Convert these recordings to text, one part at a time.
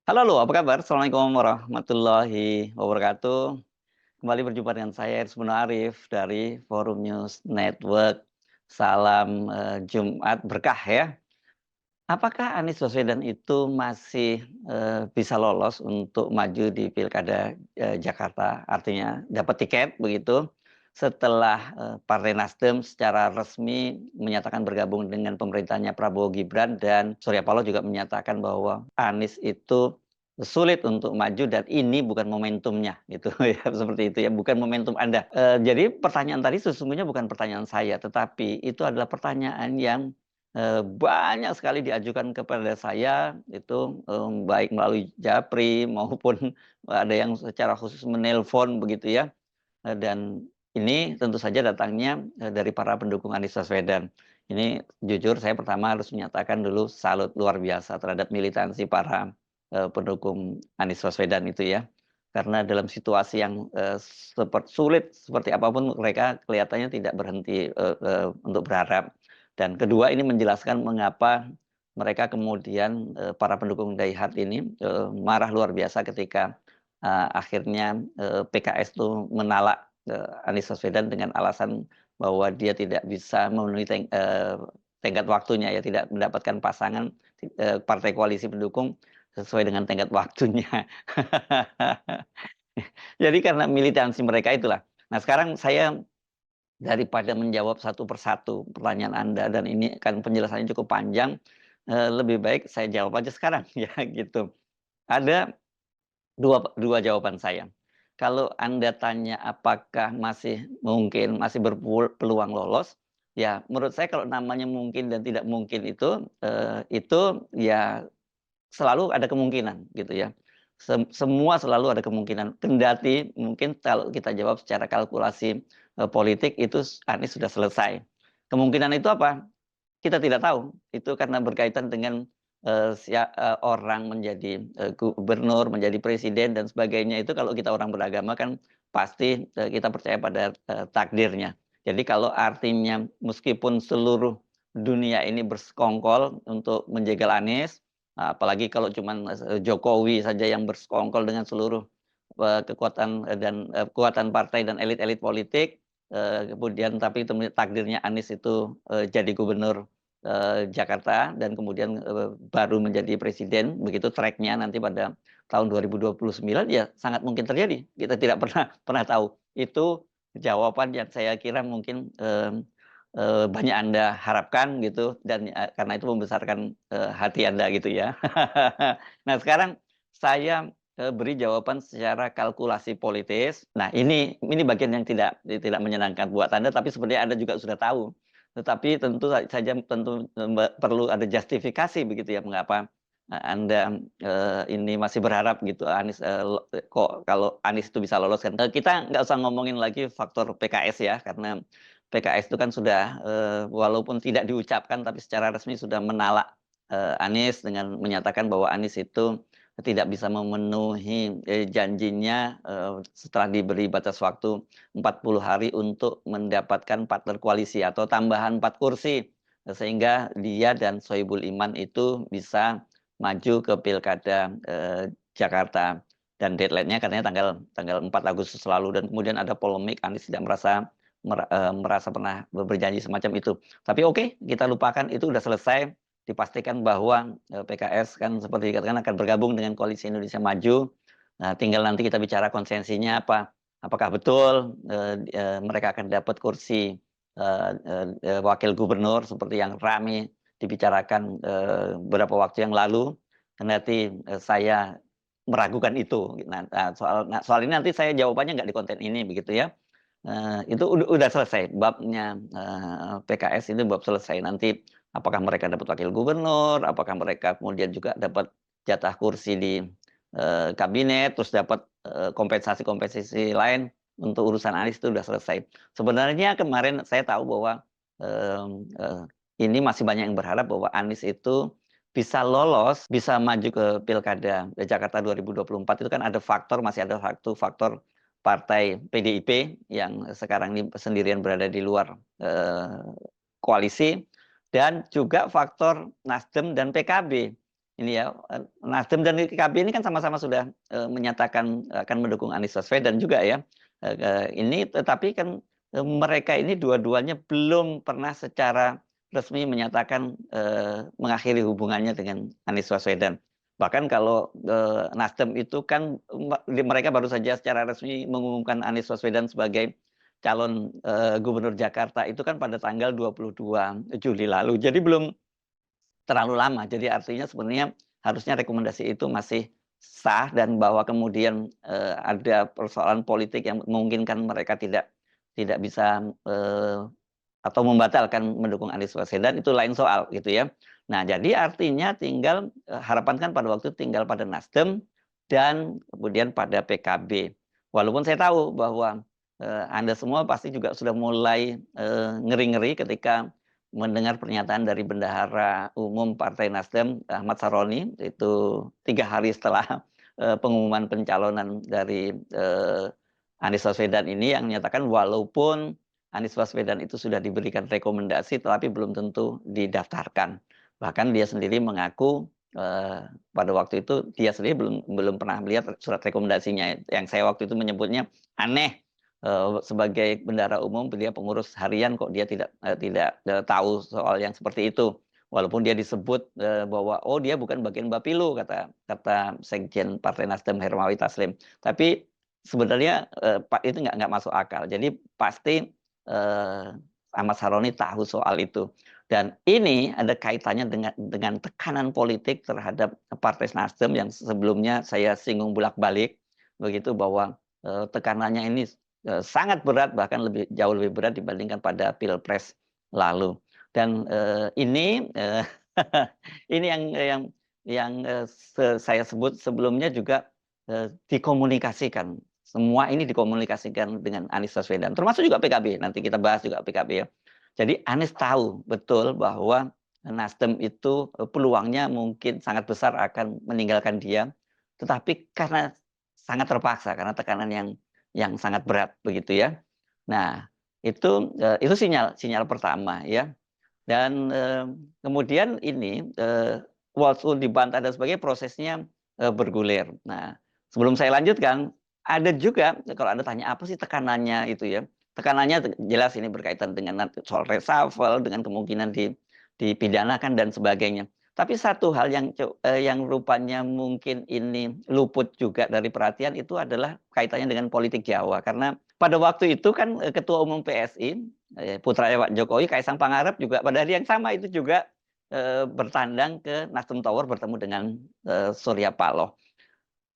Halo, halo, apa kabar? Assalamualaikum warahmatullahi wabarakatuh. Kembali berjumpa dengan saya Ersmono Arif dari Forum News Network. Salam Jumat berkah ya. Apakah Anies Baswedan itu masih bisa lolos untuk maju di Pilkada Jakarta? Artinya dapat tiket begitu setelah Partai Nasdem secara resmi menyatakan bergabung dengan pemerintahnya Prabowo Gibran, dan Surya Paloh juga menyatakan bahwa Anies itu sulit untuk maju dan ini bukan momentumnya gitu ya, seperti itu ya, bukan momentum Anda. Jadi pertanyaan tadi sesungguhnya bukan pertanyaan saya, tetapi itu adalah pertanyaan yang banyak sekali diajukan kepada saya itu, baik melalui japri maupun ada yang secara khusus menelpon begitu ya, dan ini tentu saja datangnya dari para pendukung Anies Baswedan. Ini jujur saya pertama harus menyatakan dulu salut luar biasa terhadap militansi para pendukung Anies Baswedan itu ya. Karena dalam situasi yang sulit seperti apapun mereka kelihatannya tidak berhenti untuk berharap. Dan kedua ini menjelaskan mengapa mereka kemudian para pendukung Die Hard ini marah luar biasa ketika akhirnya PKS itu menolak Anies Baswedan dengan alasan bahwa dia tidak bisa memenuhi tenggat waktunya ya, tidak mendapatkan pasangan partai koalisi pendukung sesuai dengan tenggat waktunya. Jadi karena militansi mereka itulah. Nah, sekarang saya daripada menjawab satu persatu pertanyaan Anda dan ini kan penjelasannya cukup panjang, lebih baik saya jawab aja sekarang ya gitu. Ada dua jawaban saya. Kalau Anda tanya apakah masih mungkin, masih berpeluang lolos, ya menurut saya kalau namanya mungkin dan tidak mungkin itu ya selalu ada kemungkinan gitu ya. Semua selalu ada kemungkinan. Kendati mungkin kalau kita jawab secara kalkulasi politik itu Anies sudah selesai. Kemungkinan itu apa? Kita tidak tahu. Itu karena berkaitan dengan orang menjadi gubernur, menjadi presiden dan sebagainya, itu kalau kita orang beragama kan pasti kita percaya pada takdirnya. Jadi kalau artinya meskipun seluruh dunia ini bersekongkol untuk menjegal Anies, apalagi kalau cuman Jokowi saja yang bersekongkol dengan seluruh kekuatan dan kekuatan partai dan elit-elit politik, kemudian tapi takdirnya Anies itu jadi gubernur Jakarta dan kemudian baru menjadi presiden, begitu tracknya nanti pada tahun 2029 ya sangat mungkin terjadi. Kita tidak pernah pernah tahu. Itu jawaban yang saya kira mungkin banyak Anda harapkan gitu dan karena itu membesarkan hati Anda gitu ya. Nah, sekarang saya beri jawaban secara kalkulasi politis. Nah, ini bagian yang tidak tidak menyenangkan buat Anda, tapi sebenarnya Anda juga sudah tahu. Tetapi tentu saja tentu perlu ada justifikasi begitu ya mengapa Anda ini masih berharap gitu Anies kok kalau Anies itu bisa lolos kan. Kita nggak usah ngomongin lagi faktor PKS ya, karena PKS itu kan sudah walaupun tidak diucapkan tapi secara resmi sudah menolak Anies dengan menyatakan bahwa Anies itu tidak bisa memenuhi janjinya setelah diberi batas waktu 40 hari untuk mendapatkan partner koalisi atau tambahan 4 kursi. Sehingga dia dan Sohibul Iman itu bisa maju ke Pilkada Jakarta. Dan deadline-nya katanya tanggal tanggal 4 Agustus lalu, dan kemudian ada polemik Anies tidak merasa pernah berjanji semacam itu. Tapi oke, kita lupakan itu udah selesai. Dipastikan bahwa PKS kan seperti dikatakan akan bergabung dengan Koalisi Indonesia Maju. Nah, tinggal nanti kita bicara konsensinya apa. Apakah betul mereka akan dapat kursi wakil gubernur seperti yang ramai dibicarakan beberapa waktu yang lalu. Kendati saya meragukan itu. Soal ini nanti saya jawabannya nggak di konten ini begitu ya. Itu udah selesai babnya PKS, ini bab selesai. Nanti apakah mereka dapat wakil gubernur, apakah mereka kemudian juga dapat jatah kursi di kabinet, terus dapat kompensasi-kompensasi lain untuk urusan Anies, itu udah selesai. Sebenarnya kemarin saya tahu bahwa ini masih banyak yang berharap bahwa Anies itu bisa lolos, bisa maju ke Pilkada Jakarta 2024. Itu kan ada faktor, masih ada satu faktor partai PDIP yang sekarang ini sendirian berada di luar koalisi, dan juga faktor Nasdem dan PKB. ini ya, Nasdem dan PKB ini kan sama-sama sudah menyatakan akan mendukung Anies Baswedan juga ya. Ini tetapi kan mereka ini dua-duanya belum pernah secara resmi menyatakan mengakhiri hubungannya dengan Anies Baswedan. Bahkan kalau Nasdem itu kan mereka baru saja secara resmi mengumumkan Anies Baswedan sebagai calon gubernur Jakarta itu kan pada tanggal 22 Juli lalu. Jadi belum terlalu lama. Jadi artinya sebenarnya harusnya rekomendasi itu masih sah dan bahwa kemudian ada persoalan politik yang memungkinkan mereka tidak bisa atau membatalkan mendukung Anies Baswedan itu lain soal gitu ya. Nah, jadi artinya tinggal harapan kan pada waktu itu tinggal pada Nasdem dan kemudian pada PKB. Walaupun saya tahu bahwa Anda semua pasti juga sudah mulai ngeri-ngeri ketika mendengar pernyataan dari Bendahara Umum Partai Nasdem Ahmad Saroni itu 3 hari setelah pengumuman pencalonan dari Anies Baswedan ini yang menyatakan walaupun Anies Baswedan itu sudah diberikan rekomendasi tetapi belum tentu didaftarkan. Bahkan dia sendiri mengaku pada waktu itu dia sendiri belum pernah melihat surat rekomendasinya yang saya waktu itu menyebutnya aneh. Sebagai bendahara umum dia pengurus harian kok dia tidak tahu soal yang seperti itu. Walaupun dia disebut bahwa oh dia bukan bagian Bapilu kata Sekjen Partai Nasdem Hermawi Taslim. Tapi sebenarnya itu nggak masuk akal. Jadi pasti Ahmad Saroni tahu soal itu. Dan ini ada kaitannya dengan tekanan politik terhadap Partai Nasdem yang sebelumnya saya singgung bolak-balik begitu bahwa tekanannya ini sangat berat, bahkan jauh lebih berat dibandingkan pada Pilpres lalu. Dan ini ini yang saya sebut sebelumnya juga dikomunikasikan. Semua ini dikomunikasikan dengan Anies Baswedan, termasuk juga PKB. Nanti kita bahas juga PKB ya. Jadi Anies tahu betul bahwa Nasdem itu peluangnya mungkin sangat besar akan meninggalkan dia, tetapi karena sangat terpaksa karena tekanan yang sangat berat begitu ya. Nah, itu sinyal pertama ya. Dan kemudian ini walaupun dibantah dan sebagainya prosesnya bergulir. Nah, sebelum saya lanjutkan, ada juga kalau Anda tanya apa sih tekanannya itu ya. Tekanannya jelas ini berkaitan dengan soal reshuffle, dengan kemungkinan dipidanakan dan sebagainya. Tapi satu hal yang rupanya mungkin ini luput juga dari perhatian itu adalah kaitannya dengan politik Jawa. Karena pada waktu itu kan Ketua Umum PSI, putranya Pak Jokowi, Kaisang Pangarep juga pada hari yang sama itu juga bertandang ke Nasdem Tower bertemu dengan Surya Paloh.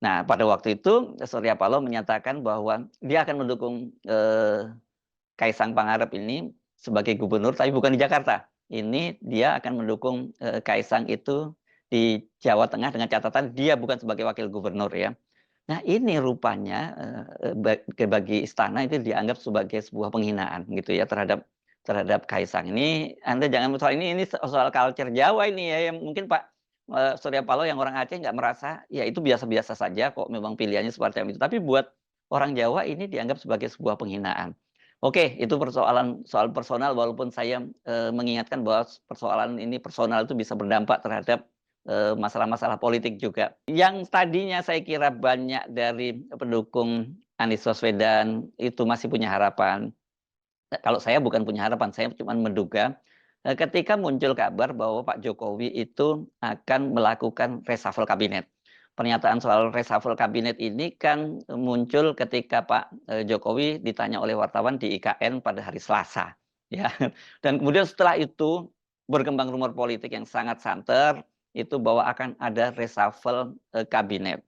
Nah, pada waktu itu Surya Paloh menyatakan bahwa dia akan mendukung Kaisang Pangarep ini sebagai gubernur, tapi bukan di Jakarta. Ini dia akan mendukung Kaisang itu di Jawa Tengah dengan catatan dia bukan sebagai wakil gubernur ya. Nah ini rupanya bagi istana itu dianggap sebagai sebuah penghinaan gitu ya terhadap Kaisang. Ini Anda jangan soal ini soal culture Jawa ini ya yang mungkin Pak Surya Paloh yang orang Aceh nggak merasa ya itu biasa-biasa saja kok memang pilihannya seperti itu. Tapi buat orang Jawa ini dianggap sebagai sebuah penghinaan. Oke, itu soal personal walaupun saya mengingatkan bahwa persoalan ini personal itu bisa berdampak terhadap masalah-masalah politik juga. Yang tadinya saya kira banyak dari pendukung Anies Baswedan itu masih punya harapan. Kalau saya bukan punya harapan, saya cuma menduga ketika muncul kabar bahwa Pak Jokowi itu akan melakukan reshuffle kabinet. Pernyataan soal reshuffle kabinet ini kan muncul ketika Pak Jokowi ditanya oleh wartawan di IKN pada hari Selasa. Ya. Dan kemudian setelah itu berkembang rumor politik yang sangat santer, itu bahwa akan ada reshuffle kabinet.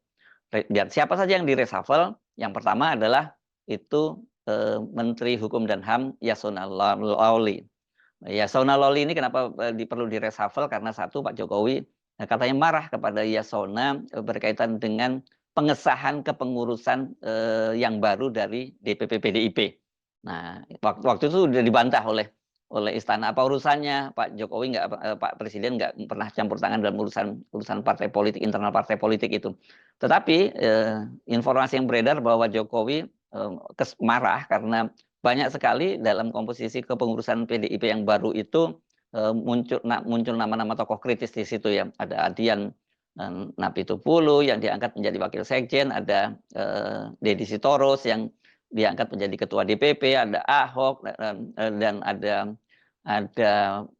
Dan siapa saja yang di-reshuffle? Yang pertama adalah itu Menteri Hukum dan HAM Yasona Lawli. Yasona Lawli ini kenapa perlu di-reshuffle? Karena satu, Pak Jokowi katanya marah kepada Yasona berkaitan dengan pengesahan kepengurusan yang baru dari DPP PDIP. Nah, waktu itu sudah dibantah oleh istana. Apa urusannya Pak Jokowi Pak Presiden nggak pernah campur tangan dalam urusan partai politik, internal partai politik itu. Tetapi informasi yang beredar bahwa Jokowi marah karena banyak sekali dalam komposisi kepengurusan PDIP yang baru itu muncul nama-nama tokoh kritis di situ ya. Ada Adian Napitupulu yang diangkat menjadi wakil sekjen, ada Deddy Sitorus yang diangkat menjadi ketua DPP, ada Ahok dan ada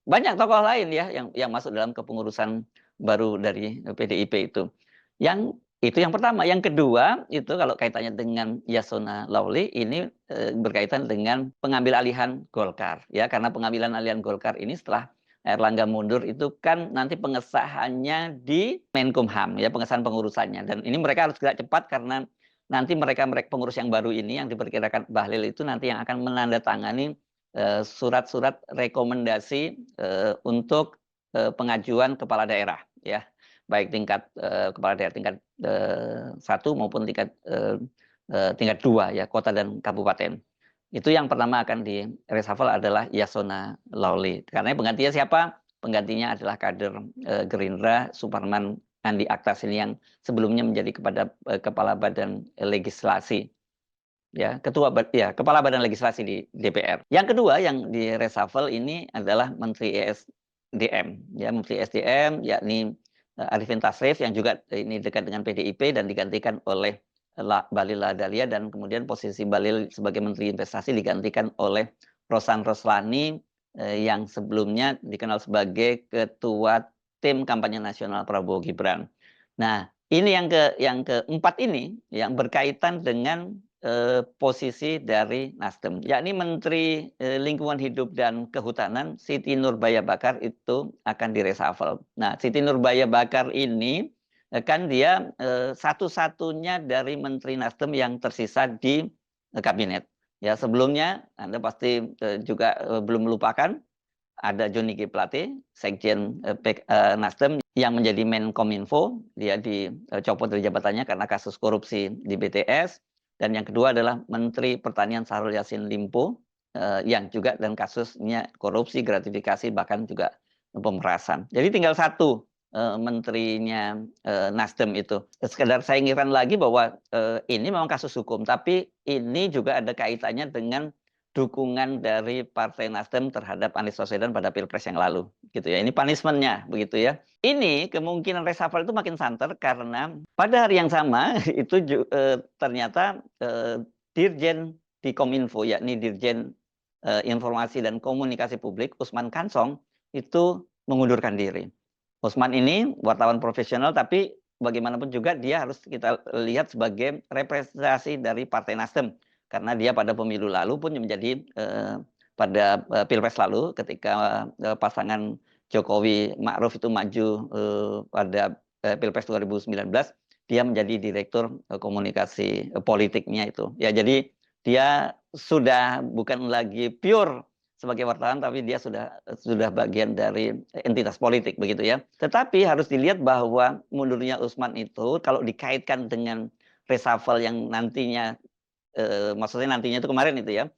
banyak tokoh lain ya yang masuk dalam kepengurusan baru dari PDIP itu. Yang itu yang pertama. Yang kedua itu kalau kaitannya dengan Yasona Lawli ini berkaitan dengan pengambil alihan Golkar ya, karena pengambilan alihan Golkar ini setelah Erlangga mundur itu kan nanti pengesahannya di Menkumham ya, pengesahan pengurusannya, dan ini mereka harus gerak cepat karena nanti mereka pengurus yang baru ini yang diperkirakan Bahlil itu nanti yang akan menandatangani surat-surat rekomendasi untuk pengajuan kepala daerah ya, baik tingkat kepala daerah tingkat 1 maupun tingkat 2 ya, kota dan kabupaten. Itu yang pertama akan di reshuffle adalah Yasona Lawli. Karena penggantinya siapa? Penggantinya adalah kader Gerindra, Suparman Andi Aktas ini yang sebelumnya menjadi kepala badan legislasi. Ya, kepala badan legislasi di DPR. Yang kedua yang di reshuffle ini adalah Menteri ESDM. Ya, Menteri ESDM yakni Arifin Tasrif yang juga ini dekat dengan PDIP dan digantikan oleh Bahlil Lahadalia, dan kemudian posisi Bahlil sebagai Menteri Investasi digantikan oleh Rosan Roslani yang sebelumnya dikenal sebagai Ketua Tim Kampanye Nasional Prabowo Gibran. Nah, ini yang keempat ini yang berkaitan dengan posisi dari Nasdem, yakni Menteri Lingkungan Hidup dan Kehutanan Siti Nurbaya Bakar itu akan direshuffle. Nah, Siti Nurbaya Bakar ini kan dia satu-satunya dari Menteri Nasdem yang tersisa di kabinet. Ya, sebelumnya Anda pasti juga belum melupakan ada Johnny G. Plate, Sekjen Nasdem yang menjadi Menkominfo. Dia dicopot dari jabatannya karena kasus korupsi di BTS. Dan yang kedua adalah Menteri Pertanian Syahrul Yassin Limpo yang juga dan kasusnya korupsi, gratifikasi, bahkan juga pemerasan. Jadi tinggal satu menterinya Nasdem itu. Sekedar saya ingatkan lagi bahwa ini memang kasus hukum, tapi ini juga ada kaitannya dengan dukungan dari Partai Nasdem terhadap Anies Baswedan pada Pilpres yang lalu, gitu ya. Ini punishment-nya, begitu ya. Ini kemungkinan reshuffle itu makin santer karena pada hari yang sama itu ternyata Dirjen di Kominfo, yakni Dirjen Informasi dan Komunikasi Publik Usman Kansong itu mengundurkan diri. Usman ini wartawan profesional, tapi bagaimanapun juga dia harus kita lihat sebagai representasi dari Partai Nasdem. Karena dia pada pemilu lalu pun menjadi pada Pilpres lalu ketika pasangan Jokowi Ma'ruf itu maju pada Pilpres 2019, dia menjadi direktur komunikasi politiknya itu. Ya, jadi dia sudah bukan lagi pure sebagai wartawan, tapi dia sudah bagian dari entitas politik, begitu ya. Tetapi harus dilihat bahwa mundurnya Usman itu kalau dikaitkan dengan reshuffle yang nantinya maksudnya nantinya itu kemarin itu ya,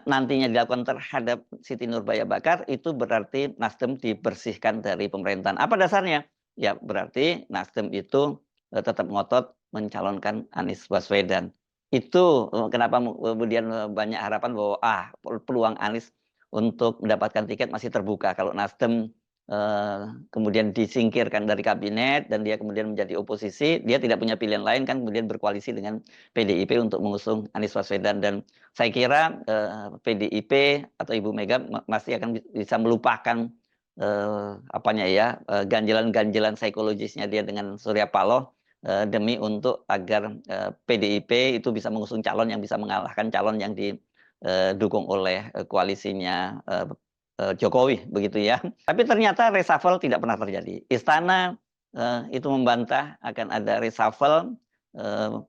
nantinya dilakukan terhadap Siti Nurbaya Bakar, itu berarti Nasdem dibersihkan dari pemerintahan. Apa dasarnya? Ya berarti Nasdem itu tetap ngotot mencalonkan Anies Baswedan. Itu kenapa kemudian banyak harapan bahwa peluang Anies untuk mendapatkan tiket masih terbuka kalau Nasdem kemudian disingkirkan dari kabinet dan dia kemudian menjadi oposisi, dia tidak punya pilihan lain kan kemudian berkoalisi dengan PDIP untuk mengusung Anies Baswedan. Dan saya kira PDIP atau Ibu Mega masih akan bisa melupakan ganjilan-ganjilan psikologisnya dia dengan Surya Paloh demi untuk agar PDIP itu bisa mengusung calon yang bisa mengalahkan calon yang didukung oleh koalisinya Jokowi, begitu ya. Tapi ternyata reshuffle tidak pernah terjadi. Istana itu membantah akan ada reshuffle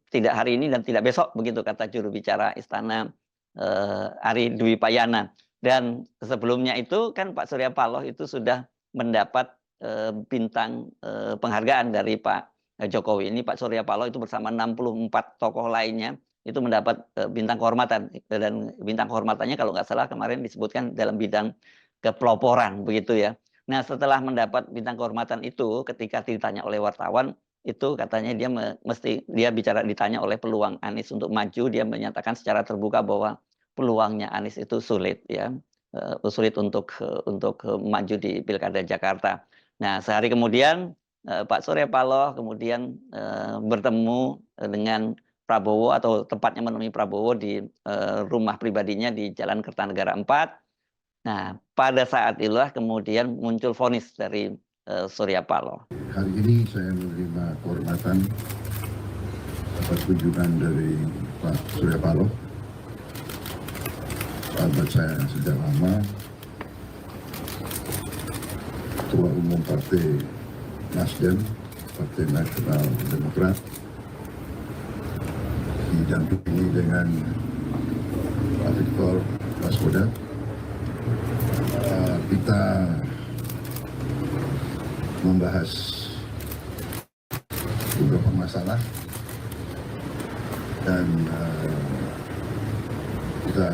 tidak hari ini dan tidak besok, begitu kata juru bicara Istana Ari Dwi Payana. Dan sebelumnya itu kan Pak Surya Paloh itu sudah mendapat bintang penghargaan dari Pak Jokowi. Ini Pak Surya Paloh itu bersama 64 tokoh lainnya itu mendapat bintang kehormatan, dan bintang kehormatannya kalau nggak salah kemarin disebutkan dalam bidang kepeloporan, begitu ya. Nah, setelah mendapat bintang kehormatan itu, ketika ditanya oleh wartawan, itu katanya dia ditanya oleh peluang Anies untuk maju, dia menyatakan secara terbuka bahwa peluangnya Anies itu sulit ya, sulit untuk maju di Pilkada Jakarta. Nah, sehari kemudian Pak Surya Paloh kemudian bertemu dengan Prabowo atau tepatnya menemui Prabowo di rumah pribadinya di Jalan Kertanegara 4. Nah, pada saat itulah kemudian muncul vonis dari Surya Paloh. Hari ini saya menerima kehormatan atas kunjungan dari Pak Surya Paloh, sahabat saya sejak lama, Ketua Umum Partai Nasdem, Partai Nasional Demokrat, didampingi dengan Pak Victor Baswedan. Kita membahas beberapa masalah dan kita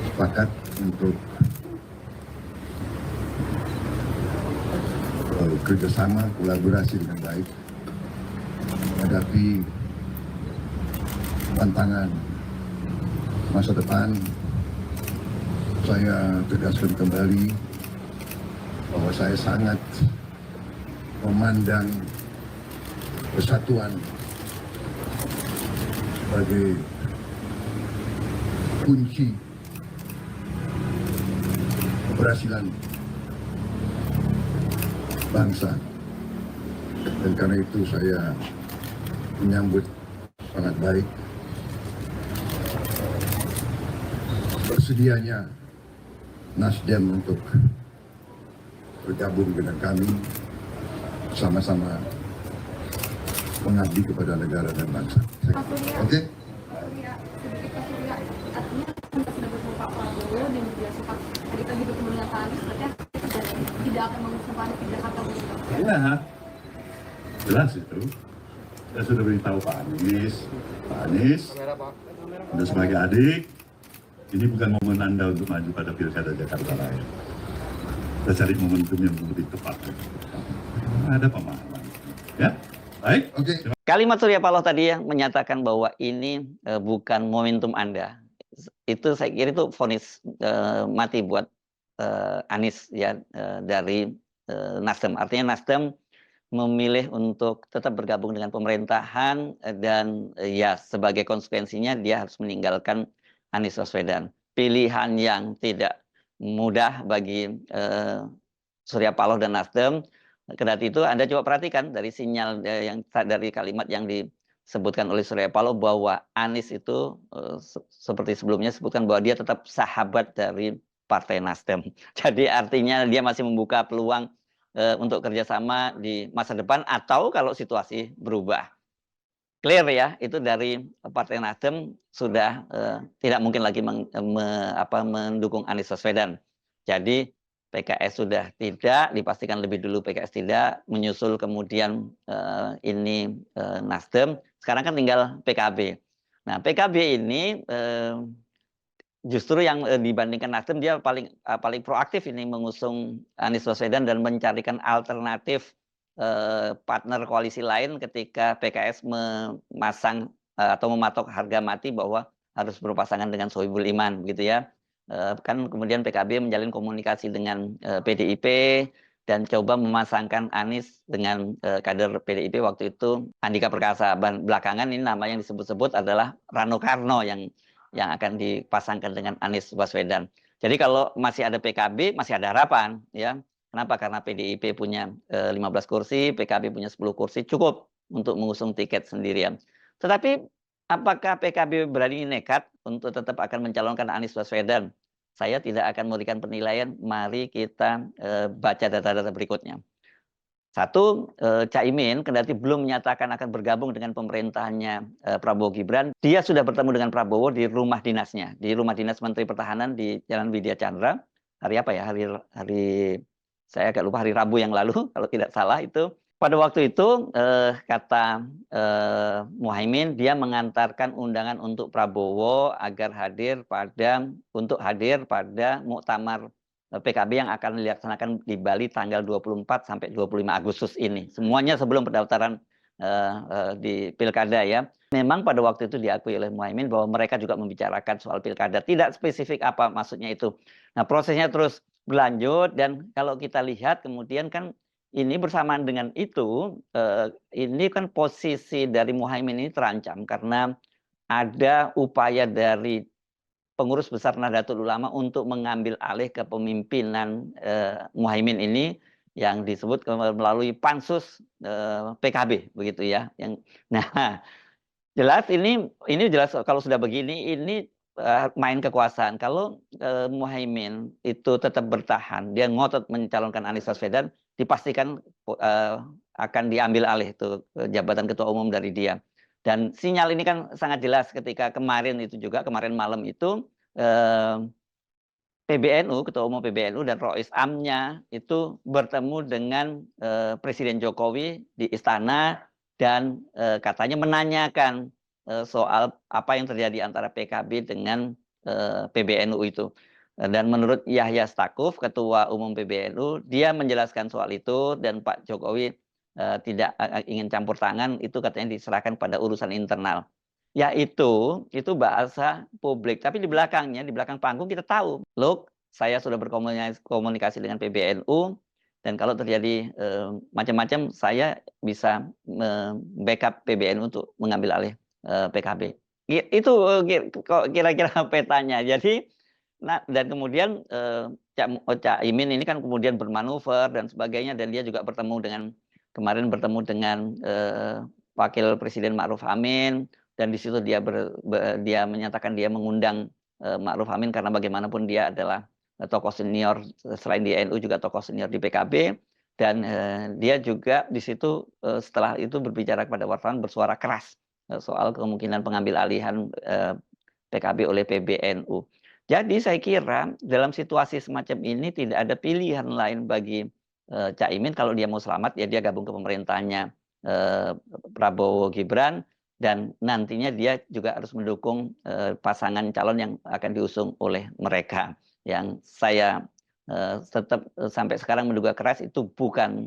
sepakat untuk kerjasama kolaborasi dengan baik menghadapi tantangan masa depan. Saya tegaskan kembali bahwa saya sangat memandang persatuan sebagai kunci keberhasilan bangsa, dan karena itu saya menyambut sangat baik bersedianya Nasdem untuk bergabung dengan kami, sama-sama mengabdi kepada negara dan bangsa. Oke? Tidak akan mengusung Pak Anies di Jakarta. Iya, jelas itu. Saya sudah beritahu Pak Anies, Anda sebagai adik, ini bukan momen Anda untuk maju pada pilkada Jakarta Raya. Kita cari momentum yang lebih tepat. Ada pemahaman. Ya, baik. Oke. Kalimat Surya Paloh tadi yang menyatakan bahwa ini bukan momentum Anda. Itu saya kira itu vonis mati buat Anies ya dari Nasdem. Artinya Nasdem memilih untuk tetap bergabung dengan pemerintahan dan ya sebagai konsekuensinya dia harus meninggalkan Anies Baswedan. Pilihan yang tidak mudah bagi Surya Paloh dan Nasdem. Kendati itu Anda coba perhatikan dari sinyal dari kalimat yang disebutkan oleh Surya Paloh bahwa Anies itu seperti sebelumnya sebutkan bahwa dia tetap sahabat dari Partai Nasdem. Jadi artinya dia masih membuka peluang untuk kerjasama di masa depan atau kalau situasi berubah. Clear ya, itu dari Partai Nasdem sudah tidak mungkin lagi mendukung Anies Baswedan. Jadi PKS sudah tidak, dipastikan lebih dulu PKS tidak, menyusul kemudian ini Nasdem, sekarang kan tinggal PKB. Nah PKB ini justru yang dibandingkan Nasdem dia paling proaktif ini mengusung Anies Baswedan dan mencarikan alternatif partner koalisi lain ketika PKS memasang atau mematok harga mati bahwa harus berpasangan dengan Sohibul Iman begitu ya. Kan kemudian PKB menjalin komunikasi dengan PDIP dan coba memasangkan Anies dengan kader PDIP waktu itu Andika Perkasa. Belakangan ini nama yang disebut-sebut adalah Rano Karno yang akan dipasangkan dengan Anies Baswedan. Jadi kalau masih ada PKB masih ada harapan ya. Kenapa? Karena PDIP punya 15 kursi, PKB punya 10 kursi, cukup untuk mengusung tiket sendirian. Tetapi apakah PKB berani nekat untuk tetap akan mencalonkan Anies Baswedan? Saya tidak akan memberikan penilaian, mari kita baca data-data berikutnya. Satu, Caimin kendati belum menyatakan akan bergabung dengan pemerintahannya Prabowo Gibran, dia sudah bertemu dengan Prabowo di rumah dinasnya, di rumah dinas Menteri Pertahanan di Jalan Widya Chandra. Hari apa ya? Hari saya agak lupa, hari Rabu yang lalu kalau tidak salah itu. Pada waktu itu kata Muhaimin dia mengantarkan undangan untuk Prabowo agar hadir pada muktamar PKB yang akan dilaksanakan di Bali tanggal 24 sampai 25 Agustus ini. Semuanya sebelum pendaftaran di Pilkada ya. Memang pada waktu itu diakui oleh Muhaimin bahwa mereka juga membicarakan soal Pilkada. Tidak spesifik apa maksudnya itu. Nah prosesnya terus berlanjut dan kalau kita lihat kemudian kan ini bersamaan dengan itu, ini kan posisi dari Muhaimin ini terancam karena ada upaya dari pengurus besar Nahdlatul Ulama untuk mengambil alih kepemimpinan Muhaimin ini yang disebut melalui pansus PKB begitu ya. Nah, jelas ini jelas kalau sudah begini ini main kekuasaan. Kalau Muhaimin itu tetap bertahan, dia ngotot mencalonkan Anies Baswedan, dipastikan akan diambil alih itu jabatan ketua umum dari dia. Dan sinyal ini kan sangat jelas ketika kemarin malam itu PBNU, Ketua Umum PBNU dan Rois Amnya itu bertemu dengan Presiden Jokowi di istana dan katanya menanyakan soal apa yang terjadi antara PKB dengan PBNU itu. Dan menurut Yahya Stakuf, Ketua Umum PBNU, dia menjelaskan soal itu dan Pak Jokowi tidak ingin campur tangan, itu katanya diserahkan pada urusan internal. Ya itu bahasa publik. Tapi di belakang panggung kita tahu, loh saya sudah berkomunikasi dengan PBNU dan kalau terjadi macam-macam saya bisa backup PBNU untuk mengambil alih PKB. Itu kira-kira petanya. Jadi dan kemudian Cak Imin ini kan kemudian bermanuver dan sebagainya dan dia juga kemarin bertemu dengan Wakil Presiden Ma'ruf Amin. Dan di situ dia menyatakan dia mengundang Ma'ruf Amin karena bagaimanapun dia adalah tokoh senior selain di NU juga tokoh senior di PKB dan dia juga di situ setelah itu berbicara kepada wartawan bersuara keras soal kemungkinan pengambil alihan PKB oleh PBNU. Jadi saya kira dalam situasi semacam ini tidak ada pilihan lain bagi Cak Imin kalau dia mau selamat ya dia gabung ke pemerintahnya Prabowo Gibran. Dan nantinya dia juga harus mendukung pasangan calon yang akan diusung oleh mereka. Yang saya tetap sampai sekarang menduga keras itu bukan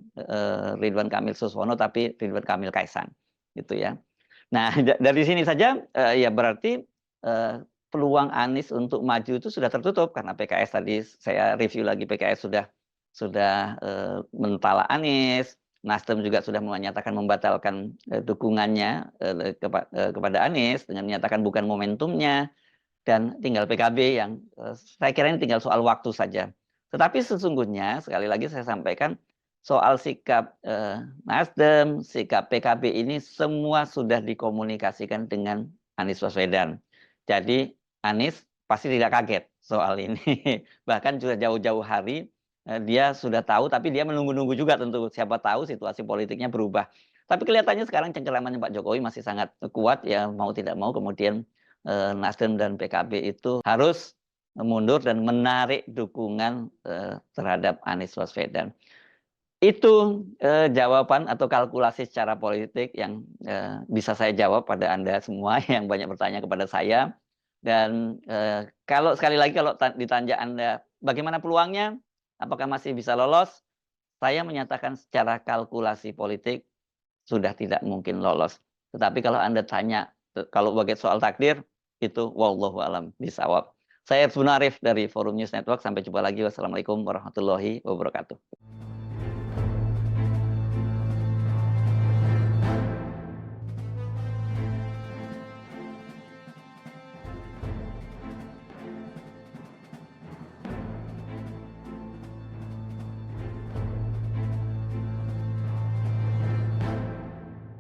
Ridwan Kamil Suswono tapi Ridwan Kamil Kaisang, gitu ya. Nah dari sini saja ya berarti peluang Anies untuk maju itu sudah tertutup karena PKS tadi saya review lagi PKS sudah mentala Anies. Nasdem juga sudah menyatakan membatalkan dukungannya kepada Anies dengan menyatakan bukan momentumnya dan tinggal PKB yang saya kira ini tinggal soal waktu saja. Tetapi sesungguhnya sekali lagi saya sampaikan soal sikap Nasdem, sikap PKB ini semua sudah dikomunikasikan dengan Anies Baswedan. Jadi Anies pasti tidak kaget soal ini. Bahkan sudah jauh-jauh hari dia sudah tahu, tapi dia menunggu-nunggu juga tentu. Siapa tahu situasi politiknya berubah. Tapi kelihatannya sekarang cengkeramannya Pak Jokowi masih sangat kuat ya, mau tidak mau kemudian Nasdem dan PKB itu harus mundur dan menarik dukungan terhadap Anies Baswedan. Itu jawaban atau kalkulasi secara politik yang bisa saya jawab pada Anda semua yang banyak bertanya kepada saya. Dan kalau sekali lagi kalau ditanya Anda bagaimana peluangnya, apakah masih bisa lolos? Saya menyatakan secara kalkulasi politik sudah tidak mungkin lolos. Tetapi kalau Anda tanya, kalau bagian soal takdir, itu wallahu alam bisawab. Saya Arif dari Forum News Network. Sampai jumpa lagi. Wassalamualaikum warahmatullahi wabarakatuh.